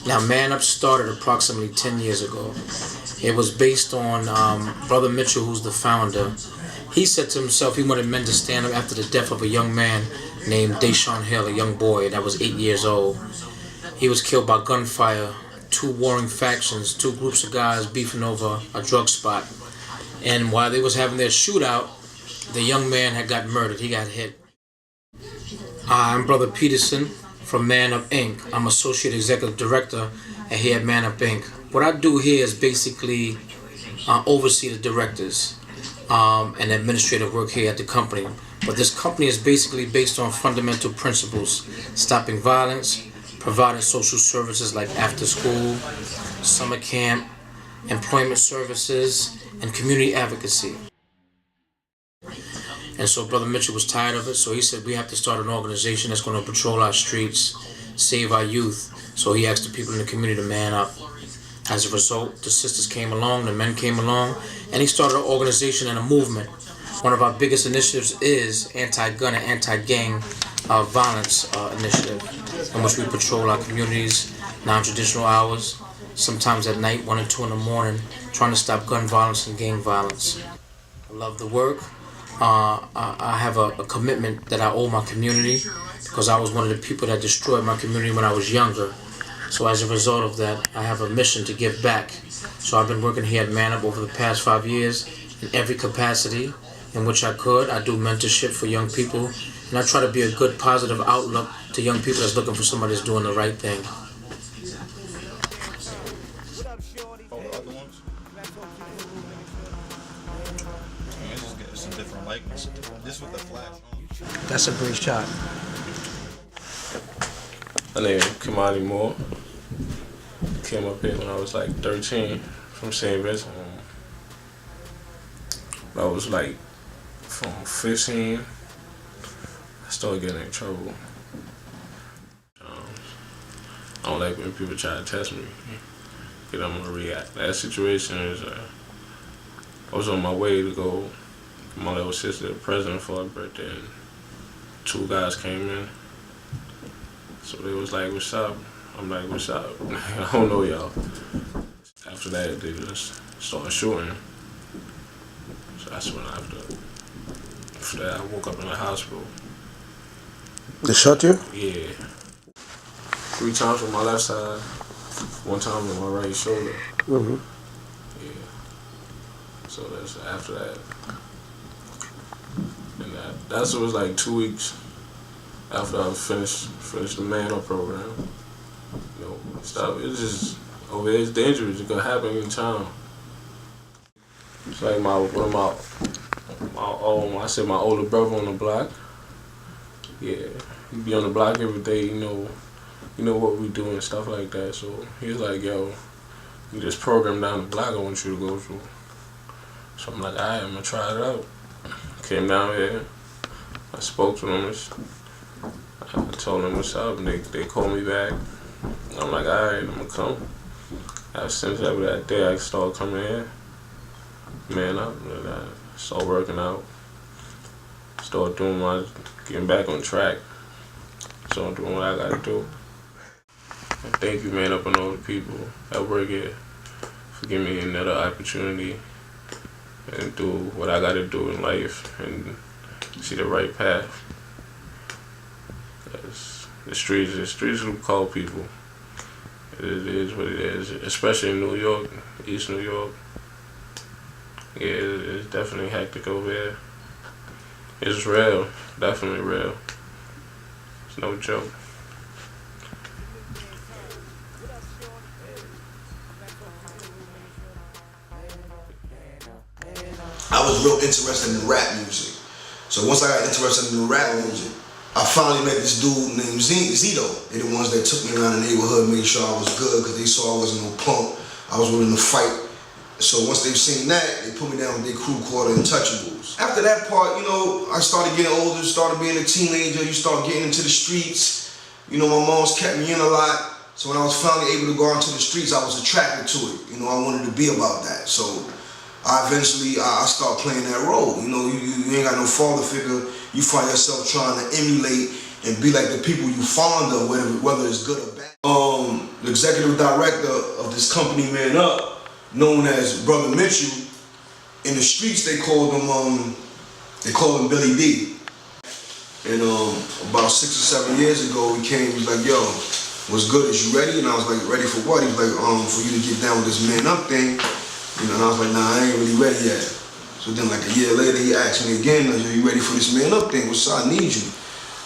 Now, Man Up started approximately 10 years ago. It was based on Brother Mitchell, who's the founder. He said to himself he wanted men to stand up after the death of a young man named Deshaun Hill, a young boy that was 8 years old. He was killed by gunfire, two warring factions, two groups of guys beefing over a drug spot. And while they was having their shootout, the young man had got murdered. He got hit. I'm Brother Peterson from Man Up Inc. I'm Associate Executive Director here at Man Up Inc. What I do here is basically oversee the directors and administrative work here at the company. But this company is basically based on fundamental principles: stopping violence, providing social services like after school, summer camp, employment services, and community advocacy. And so Brother Mitchell was tired of it, so he said we have to start an organization that's going to patrol our streets, save our youth. So he asked the people in the community to man up. As a result, the sisters came along, the men came along, and he started an organization and a movement. One of our biggest initiatives is anti-gun and anti-gang violence initiative, in which we patrol our communities, non-traditional hours, sometimes at night, 1 and 2 in the morning, trying to stop gun violence and gang violence. I love the work. I have a commitment that I owe my community because I was one of the people that destroyed my community when I was younger. So as a result of that, I have a mission to give back. So I've been working here at Man Up over the past 5 years in every capacity in which I could. I do mentorship for young people, and I try to be a good, positive outlook to young people that's looking for somebody that's doing the right thing. This with the flash. That's a great shot. My name is Kamani Moore. Came up here when I was like 13 from St. Vincent. I was like from 15, I started getting in trouble. I don't like when people try to test me, because I'm gonna react. That situation is, I was on my way to go get my little sister the present for her birthday, and two guys came in. So they was like, "What's up?" I'm like, "What's up?" I don't know y'all. After that, they just started shooting. So that's when after that, I woke up in the hospital. They shot you? Yeah. 3 times on my left side, 1 time on my right shoulder. Mm-hmm. Yeah. So that's after that. And that was like 2 weeks after I finished the Man Up program. You know, stuff, it's just, over there, it's dangerous. It could happen any time. It's like my older brother on the block. Yeah, he be on the block every day, you know what we do and stuff like that. So he's like, "Yo, you just program down the block I want you to go through." So I'm like, "Alright, I'm gonna try it out." Came down here, I spoke to them, I told them what's up, and they called me back. I'm like, "Alright, I'm gonna come." Ever since that day, I started coming here, Man Up, and I started working out, started getting back on track, started doing what I gotta do. And thank you, Man Up, and all the people that work here for giving me another opportunity and do what I gotta do in life and see the right path. Cause the streets will call people. It is what it is, especially in New York, East New York. Yeah, it's definitely hectic over here. It's real, definitely real. It's no joke. I was real interested in rap music. So once I got interested in the rap music, I finally met this dude named Zito. They're the ones that took me around the neighborhood, made sure I was good, because they saw I wasn't no punk. I was willing to fight. So once they've seen that, they put me down with their crew called the Untouchables. After that part, I started getting older, started being a teenager, you start getting into the streets. My mom's kept me in a lot. So when I was finally able to go out into the streets, I was attracted to it. I wanted to be about that. So I start playing that role. You ain't got no father figure. You find yourself trying to emulate and be like the people you fond of, whether it's good or bad. The executive director of this company, Man Up, known as Brother Mitchell, in the streets they called him Billy D. And about 6 or 7 years ago, he came. He was like, "Yo, what's good? Is you ready?" And I was like, "Ready for what?" He was like, "For you to get down with this Man Up thing." You know, and I was like, "Nah, I ain't really ready yet." So then, like a year later, he asked me again, "Are you ready for this Man Up thing? What's up? I need you."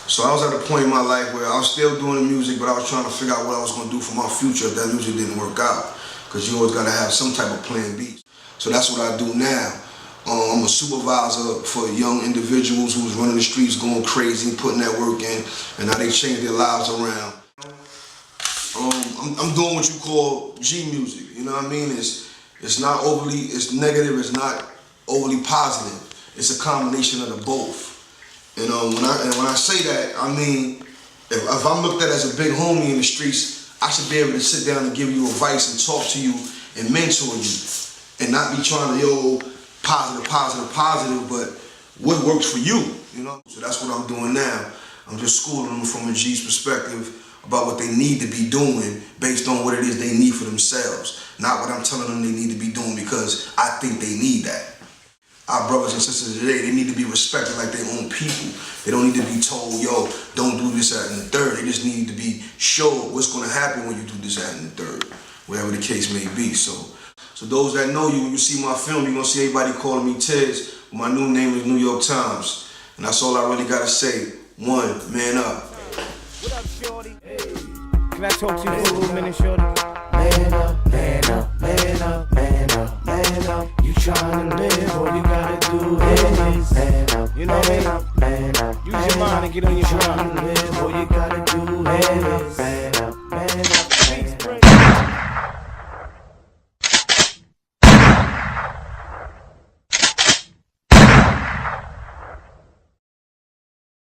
So I was at a point in my life where I was still doing the music, but I was trying to figure out what I was going to do for my future if that music didn't work out. Because you always got to have some type of plan B. So that's what I do now. I'm a supervisor for young individuals who's running the streets, going crazy, putting that work in, and how they change their lives around. I'm doing what you call G music. You know what I mean? It's not overly, it's negative. It's not overly positive. It's a combination of the both. And when I say that, I mean, if I'm looked at as a big homie in the streets, I should be able to sit down and give you advice and talk to you and mentor you, and not be trying to positive, but what works for you, you know? So that's what I'm doing now. I'm just schooling them from a G's perspective about what they need to be doing based on what it is they need for themselves, not what I'm telling them they need to be doing because I think they need that. Our brothers and sisters today, they need to be respected like their own people. They don't need to be told, "Yo, don't do this, that, and the third." They just need to be showed what's going to happen when you do this, that, and the third, whatever the case may be. So those that know you, when you see my film, you're going to see everybody calling me Tiz. My new name is New York Times. And that's all I really got to say. One, man up. What up, shorty? Hey. Can I talk to you for a little minute, shorty? Man up, man up, man up, man up, man up. You trying to live, all you gotta do is man up. You know what I mean? Man up. Use your mind and get on your grind.